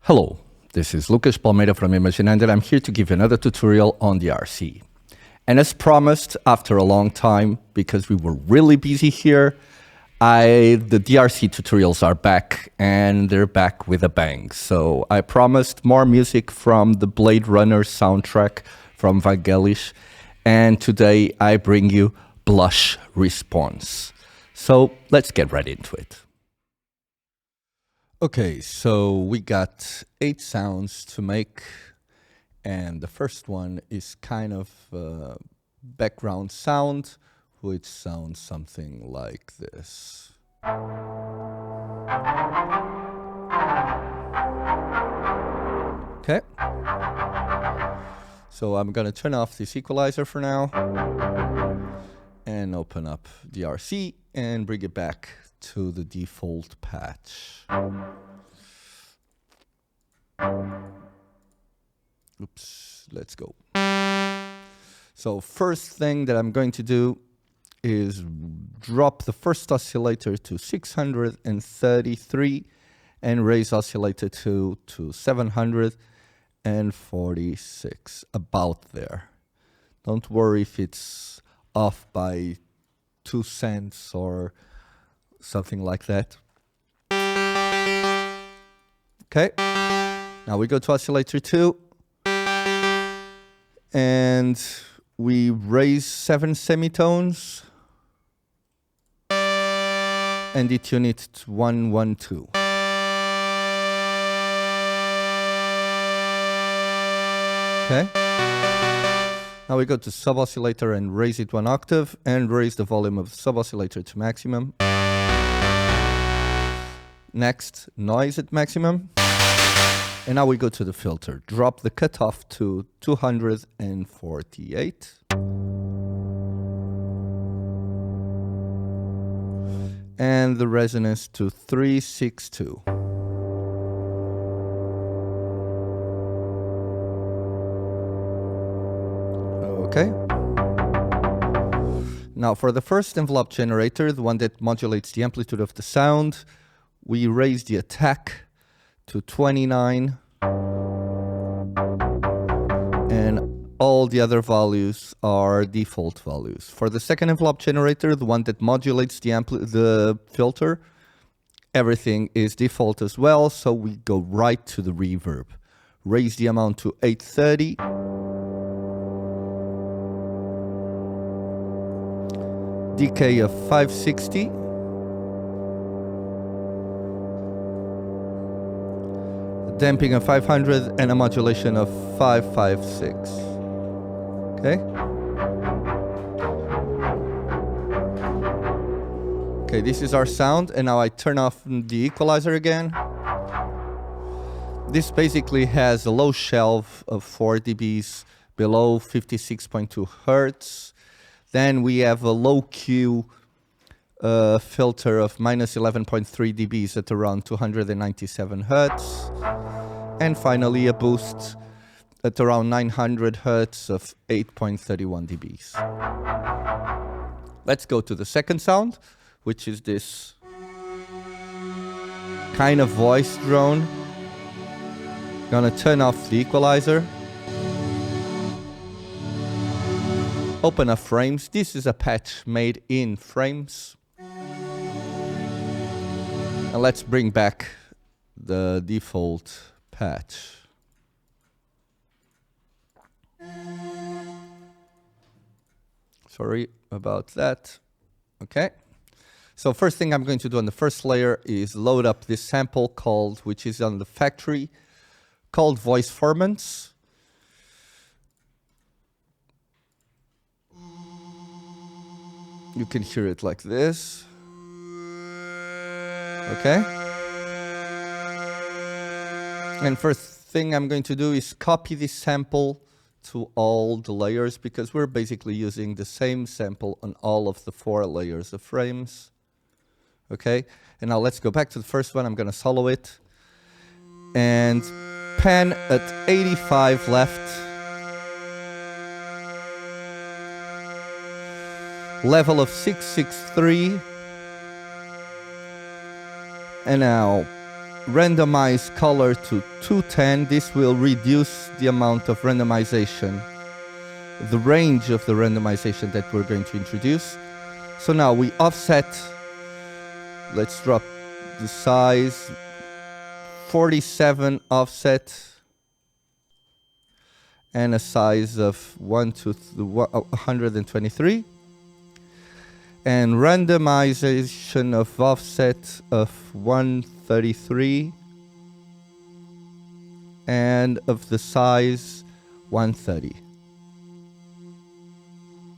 Hello, this is Lucas Palmeira from Imaginando, and I'm here to give you another tutorial on DRC. And as promised, after a long time, because we were really busy here, the DRC tutorials are back, and they're back with a bang. So I promised more music from the Blade Runner soundtrack from Vangelis, and today I bring you Blush Response. So let's get right into it. Okay, so we got 8 sounds to make, and the first one is kind of background sound, which sounds something like this. Okay, so I'm gonna turn off this equalizer for now and open up DRC and bring it back to the default patch. Oops, let's go. So first thing that I'm going to do is drop the first oscillator to 633 and raise oscillator 2 to 746, about there. Don't worry if it's off by 2 cents or something like that. Okay, now we go to oscillator 2 and we raise 7 semitones and detune it to 112. Okay, now we go to sub oscillator and raise it 1 octave and raise the volume of sub oscillator to maximum. Next, noise at maximum. And now we go to the filter. Drop the cutoff to 248. And the resonance to 362. Okay. Now for the first envelope generator, the one that modulates the amplitude of the sound, we raise the attack to 29, and all the other values are default values. For the second envelope generator, the one that modulates the filter, everything is default as well, so we go right to the reverb. Raise the amount to 830. Decay of 560. Damping of 500 and a modulation of 556. Okay. Okay, this is our sound, and now I turn off the equalizer again. This basically has a low shelf of 4 dBs below 56.2 Hertz. Then we have a low Q filter of minus 11.3 dBs at around 297 Hertz. And finally a boost at around 900 Hertz of 8.31 dBs. Let's go to the second sound, which is this kind of voice drone. Gonna turn off the equalizer. Open up frames. This is a patch made in frames. And let's bring back the default patch. Sorry about that. Okay. So first thing I'm going to do on the first layer is load up this sample which is on the factory, called Voice Formants. You can hear it like this. Okay. And first thing I'm going to do is copy this sample to all the layers, because we're basically using the same sample on all of the 4 layers of frames. Okay. And now let's go back to the first one. I'm going to solo it and pan at 85 left. Level of 663. And now randomize color to 210. This will reduce the amount of randomization, the range of the randomization that we're going to introduce. So now we offset, let's drop the size, 47 offset, and a size of 123. And randomization of offset of 133, and of the size 130.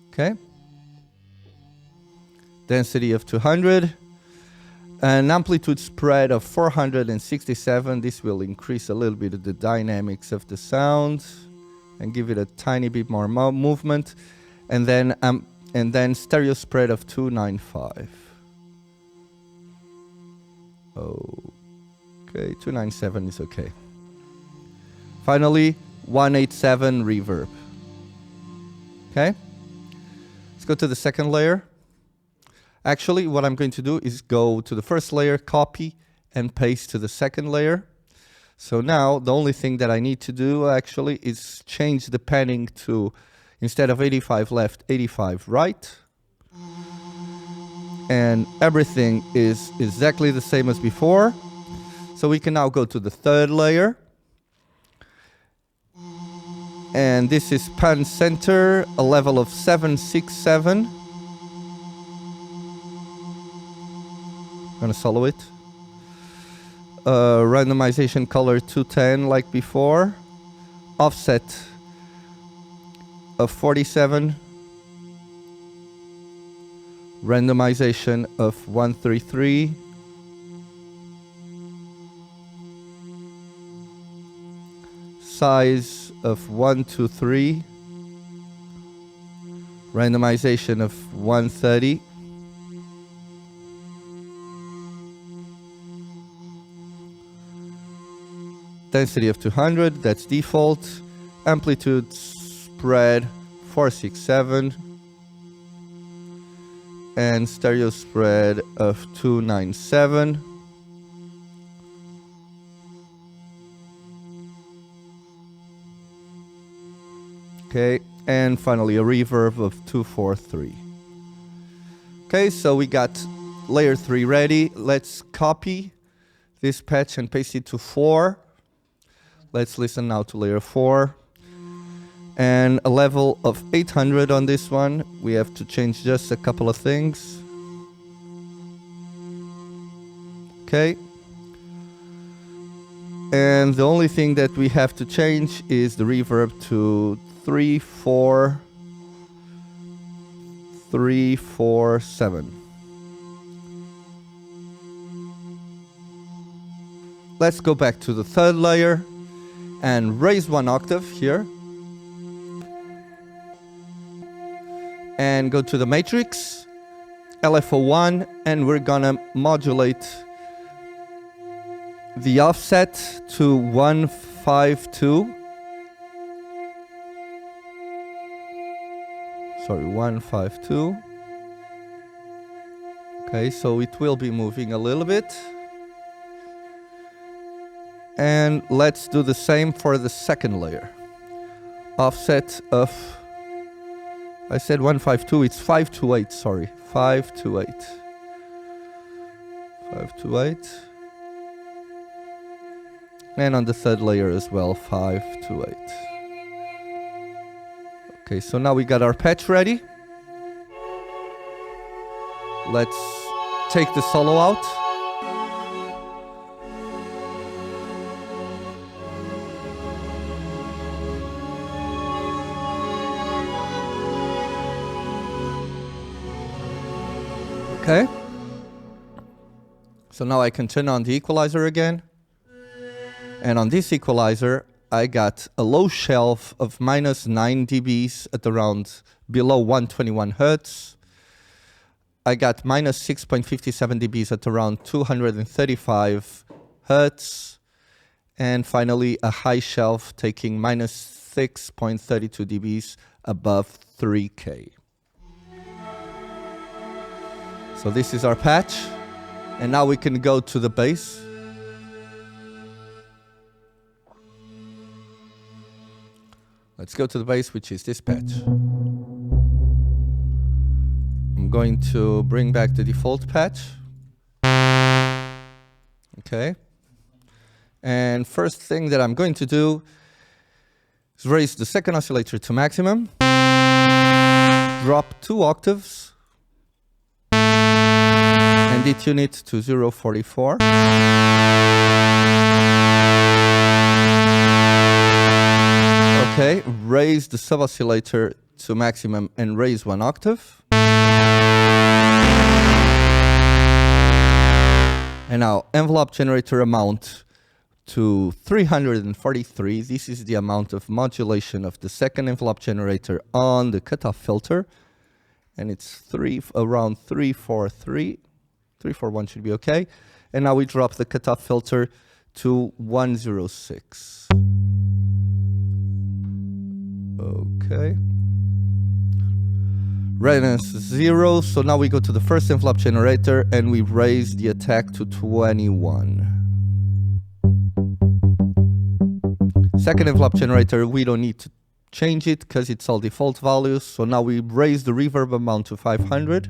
Okay. Density of 200. An amplitude spread of 467. This will increase a little bit of the dynamics of the sound and give it a tiny bit more movement. And then stereo spread of 295. Okay, 297 is okay. Finally, 187 reverb. Okay? Let's go to the second layer. Actually, what I'm going to do is go to the first layer, copy, and paste to the second layer. So now, the only thing that I need to do actually is change the panning to, instead of 85 left, 85 right. And everything is exactly the same as before. So we can now go to the third layer. And this is pan center, a level of 767. I'm gonna solo it. Randomization color 210 like before. Offset of 47. Randomization of 133. Size of 123. Randomization of 130. Density of 200, that's default. Amplitude spread 467. And stereo spread of 297. Okay, and finally a reverb of 243. Okay, so we got layer 3 ready. Let's copy this patch and paste it to 4. Let's listen now to layer 4. And a level of 800 on this one. We have to change just a couple of things. Okay. And the only thing that we have to change is the reverb to 34347. Let's go back to the third layer and raise 1 octave here. And go to the matrix, LFO1, and we're gonna modulate the offset to 152. Sorry, 152. Okay, so it will be moving a little bit. And let's do the same for the second layer. Offset of, I said 152, it's 528, sorry. 528. 528. And on the third layer as well, 528. Okay, so now we got our patch ready. Let's take the solo out. Okay. So now I can turn on the equalizer again. And on this equalizer, I got a low shelf of minus 9 dBs at around below 121 Hertz. I got minus 6.57 dBs at around 235 Hertz. And finally, a high shelf taking minus 6.32 dBs above 3K. So this is our patch. And now we can go to the bass. Let's go to the bass, which is this patch. I'm going to bring back the default patch. Okay. And first thing that I'm going to do is raise the second oscillator to maximum, drop 2 octaves, and detune it to 0.44. Okay, raise the sub-oscillator to maximum and raise 1 octave. And now envelope generator amount to 343. This is the amount of modulation of the second envelope generator on the cutoff filter. And it's around 343. 341 should be okay. And now we drop the cutoff filter to 106. Okay. Readiness 0. So now we go to the first envelope generator and we raise the attack to 21. Second envelope generator, we don't need to change it because it's all default values. So now we raise the reverb amount to 500.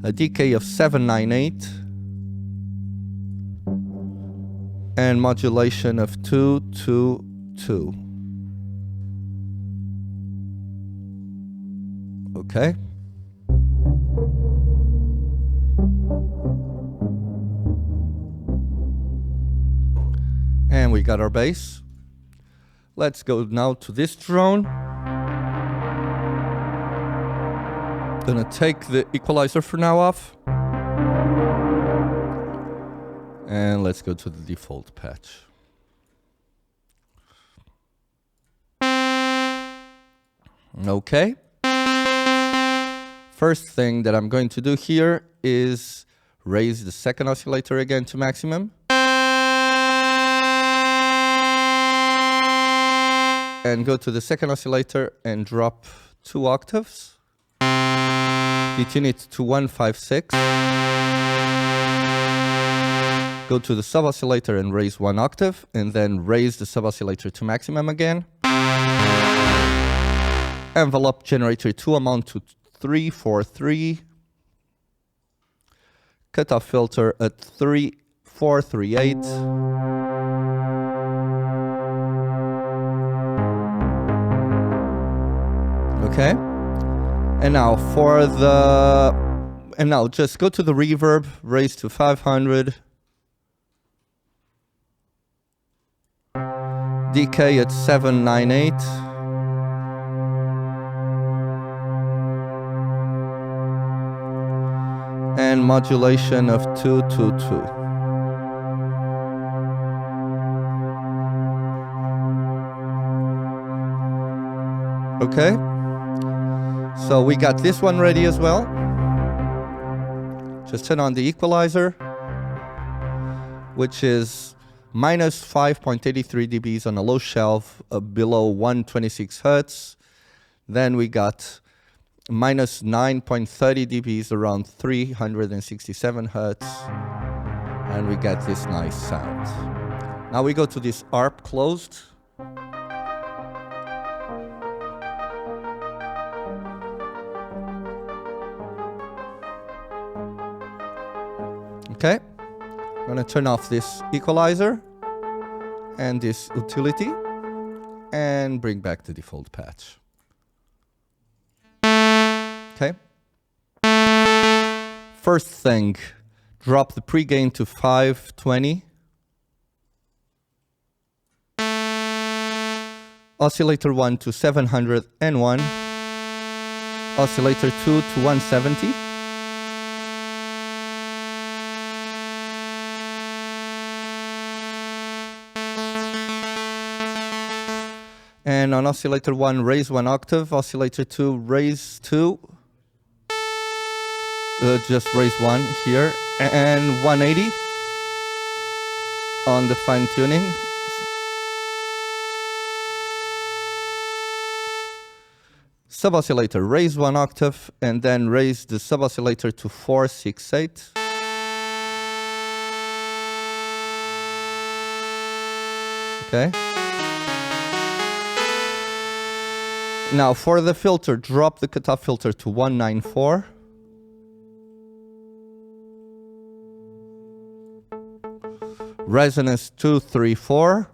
A decay of 798. And modulation of 222. Okay. And we got our bass. Let's go now to this drone. Gonna take the equalizer for now off. And let's go to the default patch. Okay. First thing that I'm going to do here is raise the second oscillator again to maximum. And go to the second oscillator and drop 2 octaves. Detune it to 156. Go to the sub-oscillator and raise 1 octave, and then raise the sub-oscillator to maximum again. Envelope generator 2 amount to 343. Cutoff filter at 438. Okay. And now for the, and now just go to the reverb, raise to 500. Decay at 798. And modulation of 222. Okay. So we got this one ready as well. Just turn on the equalizer, which is minus 5.83 dBs on a low shelf below 126 Hertz. Then we got minus 9.30 dBs around 367 Hertz. And we get this nice sound. Now we go to this Arp Closed. Okay, I'm gonna turn off this equalizer and this utility and bring back the default patch. Okay. First thing, drop the pre-gain to 520. Oscillator 1 to 701. Oscillator 2 to 170. And on oscillator 1, raise 1 octave. Oscillator 2, raise 2. Just raise 1 here. And 180 on the fine tuning. Sub-oscillator, raise 1 octave. And then raise the sub-oscillator to 468. Okay. Now for the filter, drop the cutoff filter to 194. Resonance 234.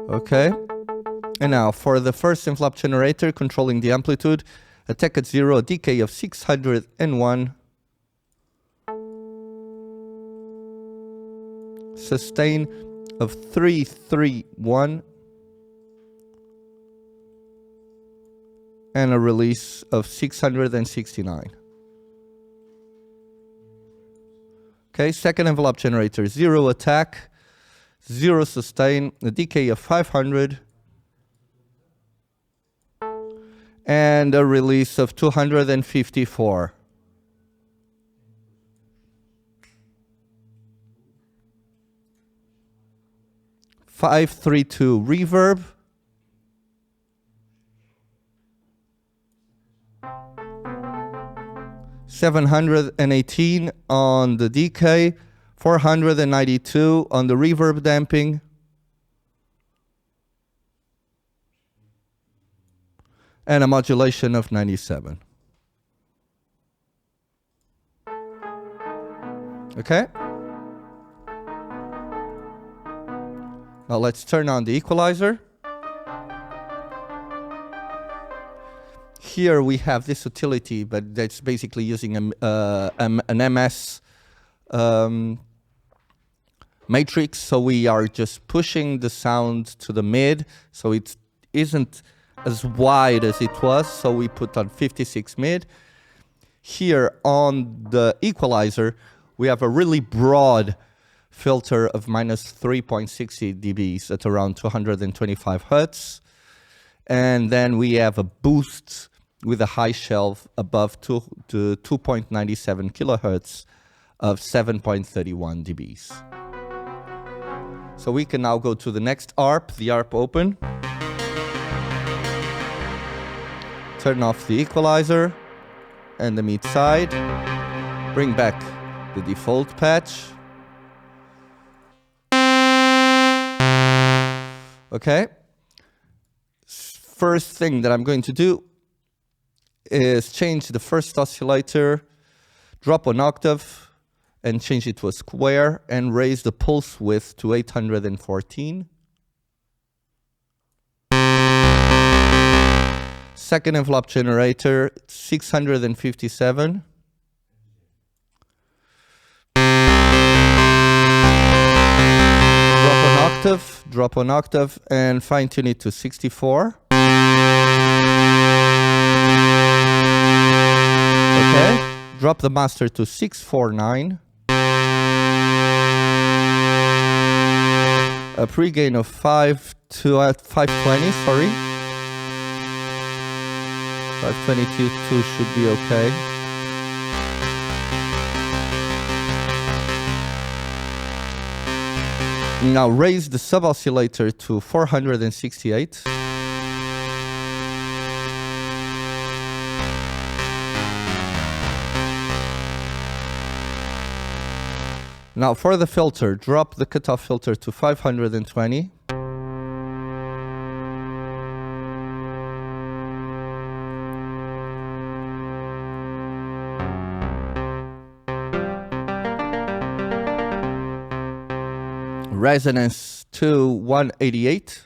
Okay. And now for the first envelope generator, controlling the amplitude, attack at 0, a decay of 601. Sustain of 331. And a release of 669. Okay, second envelope generator, 0 attack, 0 sustain, a decay of 500, and a release of 254. (532) reverb. (718) on the decay, 492 on the reverb damping, and a modulation of 97. Okay? Now let's turn on the equalizer. Here we have this utility, but that's basically using an MS matrix. So we are just pushing the sound to the mid, so it isn't as wide as it was. So we put on 56 mid. Here on the equalizer, we have a really broad filter of minus 3.60 dBs at around 225 Hertz. And then we have a boost with a high shelf above 2.97 kilohertz of 7.31 dBs. So we can now go to the next ARP, the ARP Open. Turn off the equalizer and the mid side. Bring back the default patch. Okay. First thing that I'm going to do is change the first oscillator, drop an octave, and change it to a square, and raise the pulse width to 814. Second envelope generator, 657. Drop an octave, and fine tune it to 64. Okay, drop the master to 649. A pre-gain of 520, sorry. 522 should be okay. Now raise the sub-oscillator to 468. Now for the filter, drop the cutoff filter to 520. Resonance to 188.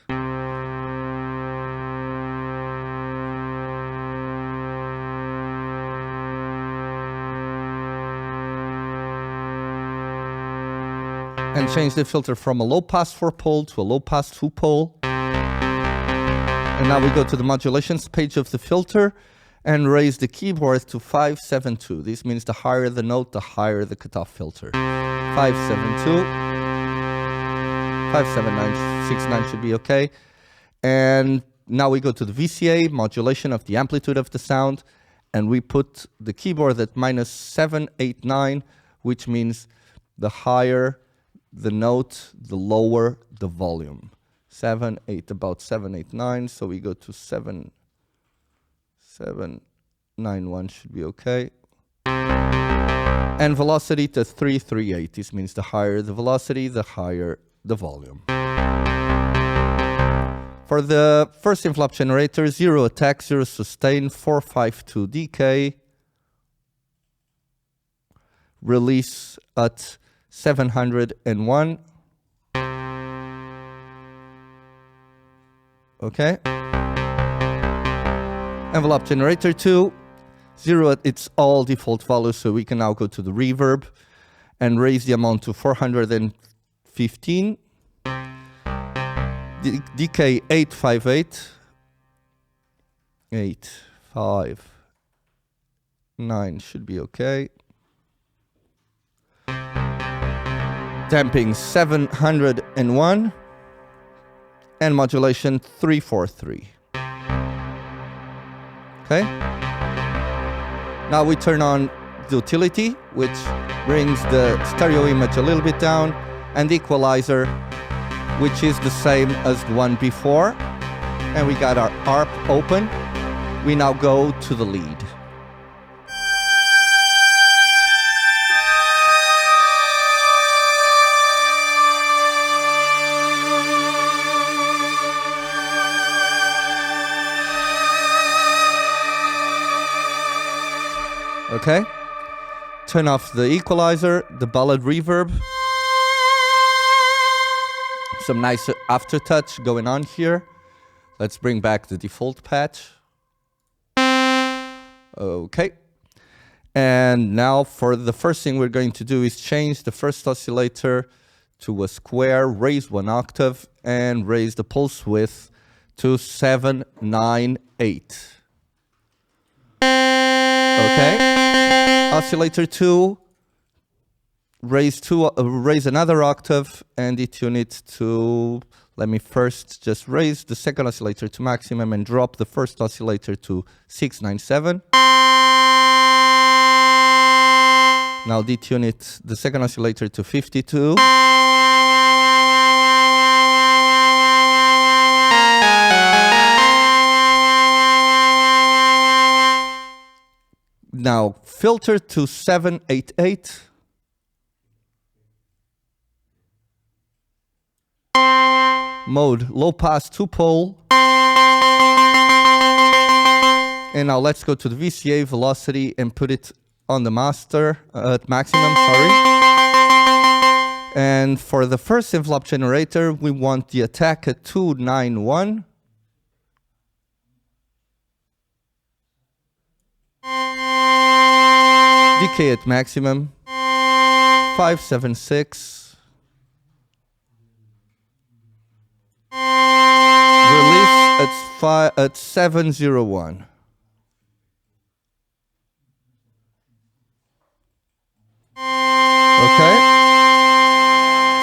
And change the filter from a low pass 4-pole to a low pass 2-pole. And now we go to the modulations page of the filter and raise the keyboard to 572. This means the higher the note, the higher the cutoff filter. 572. 57969 should be okay. And now we go to the VCA, modulation of the amplitude of the sound, and we put the keyboard at minus 789, which means the higher the note, the lower the volume. 789, so we go to 7791 should be okay. And velocity to 338. This means the higher the velocity, the higher the volume. For the first inflop generator, 0 attack, 0 sustain, 452 decay. Release at 701. Okay. Envelope generator 2, 0 at its all default values, so we can now go to the reverb and raise the amount to 415. Decay 858. 859 should be okay. Damping 701. And modulation 343. Okay. Now we turn on the utility, which brings the stereo image a little bit down, and the equalizer, which is the same as the one before. And we got our Arp Open. We now go to the lead. Okay, turn off the equalizer, the ballad reverb. Some nice aftertouch going on here. Let's bring back the default patch. Okay. And now for the first thing we're going to do is change the first oscillator to a square, raise 1 octave, and raise the pulse width to 798. Okay. Oscillator 2, raise another octave and detune it to, let me first just raise the second oscillator to maximum and drop the first oscillator to 697. Now detune it, the second oscillator to 52. Now filter to 788. Mode low pass 2-pole. And now let's go to the VCA velocity and put it on the master at maximum, sorry. And for the first envelope generator, we want the attack at 291. Decay at maximum, 576. Release at 701. Okay.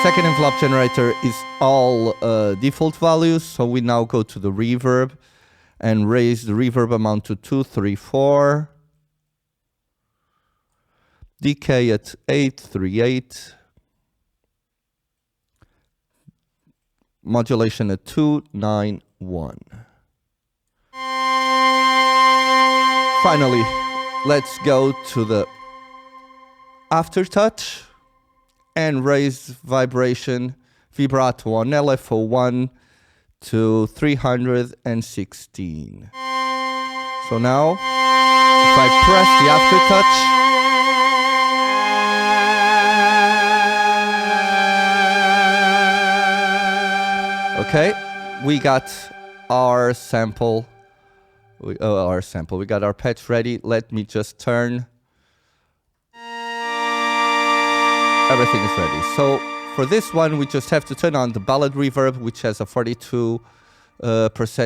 Second envelope generator is all default values, so we now go to the reverb and raise the reverb amount to 234. Decay at 838. Modulation at 291. Finally, let's go to the aftertouch and raise vibration vibrato on LFO1 to 316. So now, if I press the aftertouch, okay, we got our sample. We got our patch ready. Let me just turn. Everything is ready. So for this one, we just have to turn on the ballad reverb, which has a 42%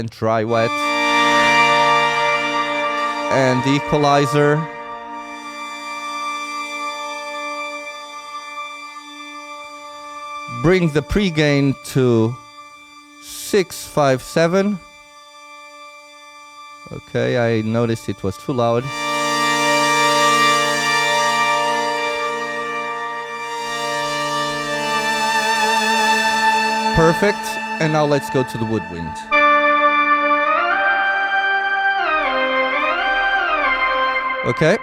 dry wet, and the equalizer. Bring the pre-gain to 657. Okay, I noticed it was too loud. Perfect. And now let's go to the woodwind. Okay.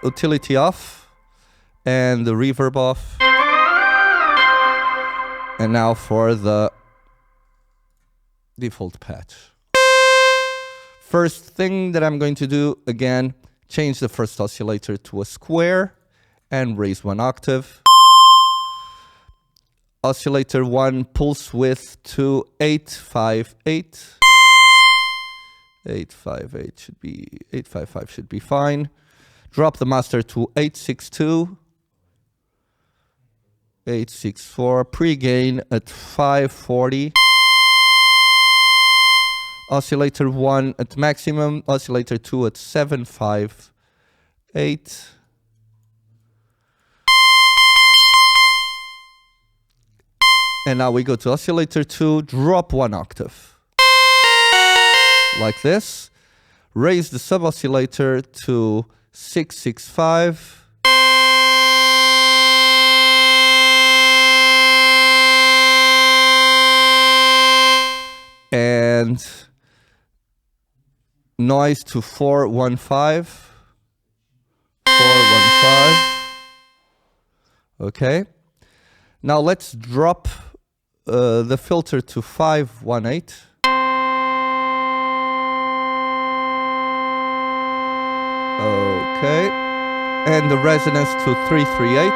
utility off and the reverb off. And now for the default patch. First thing that I'm going to do, again, change the first oscillator to a square and raise 1 octave. Oscillator 1 pulse width to 858. 855 should be fine. Drop the master to 862. 864. Pre-gain at 540. Oscillator 1 at maximum. Oscillator 2 at 758. And now we go to oscillator 2, drop 1 octave. Like this. Raise the sub-oscillator to 665. And noise to 415. 415. Okay. Now let's drop the filter to 518. Okay. And the resonance to 338.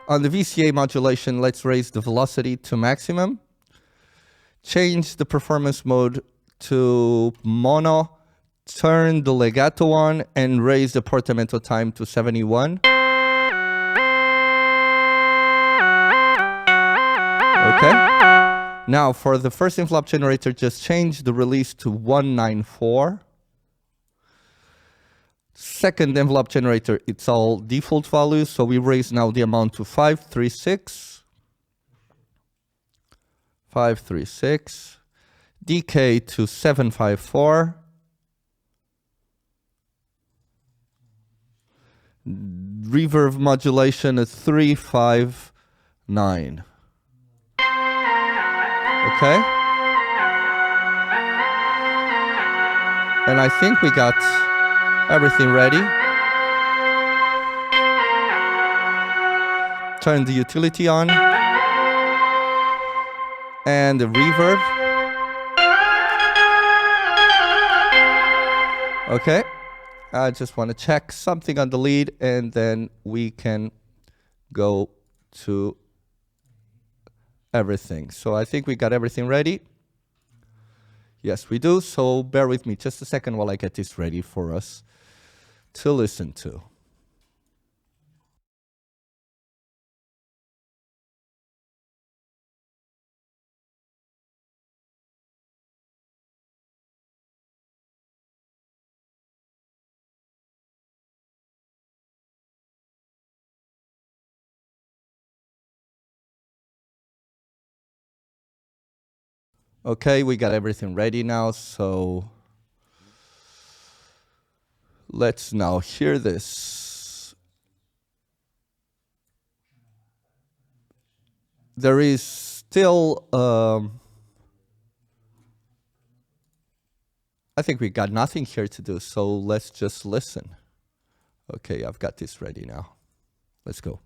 On the VCA modulation, let's raise the velocity to maximum. Change the performance mode to mono. Turn the legato on and raise the portamento time to 71. Okay. Now for the first envelope generator, just change the release to 194. Second envelope generator, it's all default values, so we raise now the amount to 536. 536. Decay to 754. Reverb modulation at 359. Okay. And I think we got everything ready. Turn the utility on. And the reverb. Okay. I just want to check something on the lead and then we can go to everything. So I think we got everything ready. Yes, we do. So bear with me just a second while I get this ready for us to listen to. Okay, we got everything ready now, so let's now hear this. There is still, I think we got nothing here to do, so let's just listen. Okay, I've got this ready now. Let's go.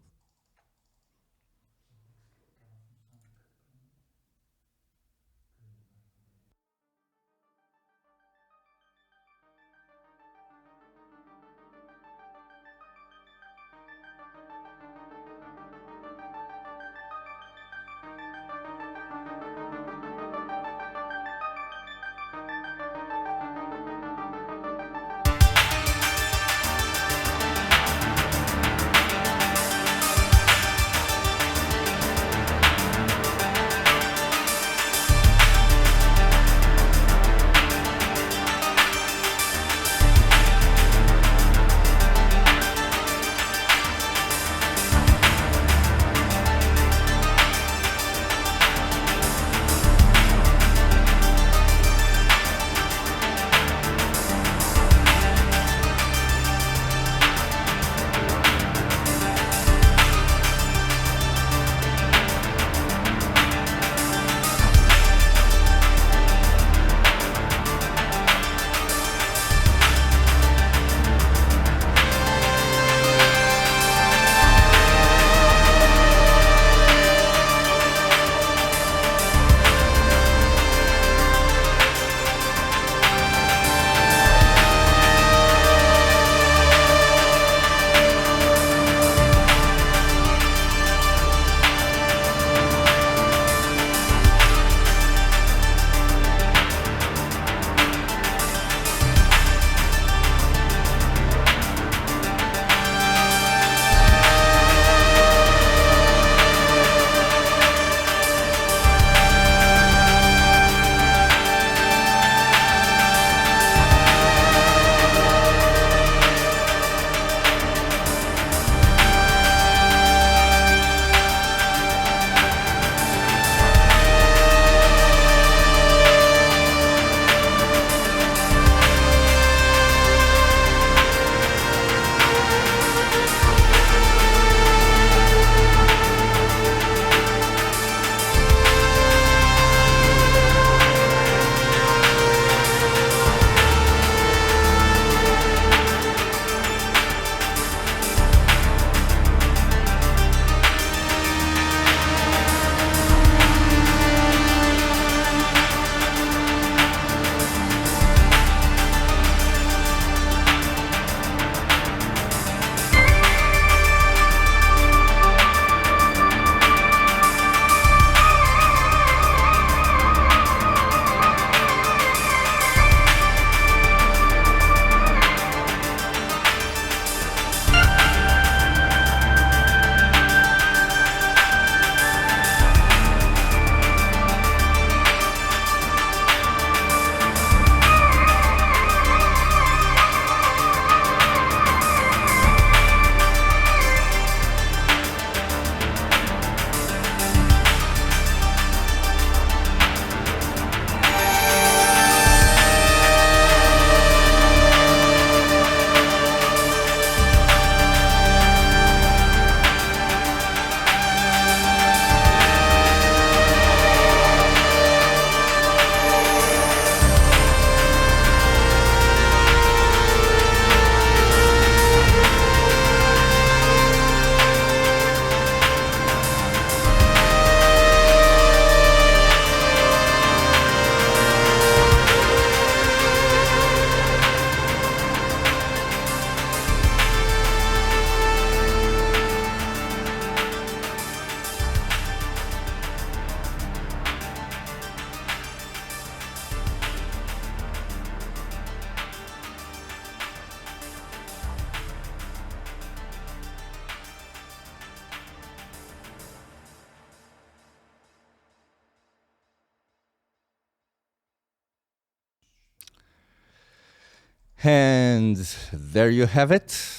And there you have it.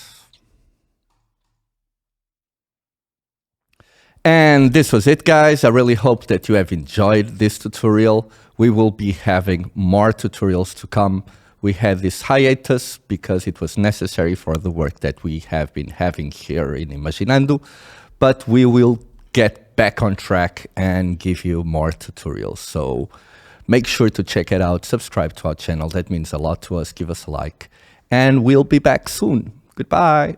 And this was it, guys. I really hope that you have enjoyed this tutorial. We will be having more tutorials to come. We had this hiatus because it was necessary for the work that we have been having here in Imaginando, but we will get back on track and give you more tutorials. So make sure to check it out, subscribe to our channel. That means a lot to us. Give us a like, and we'll be back soon. Goodbye.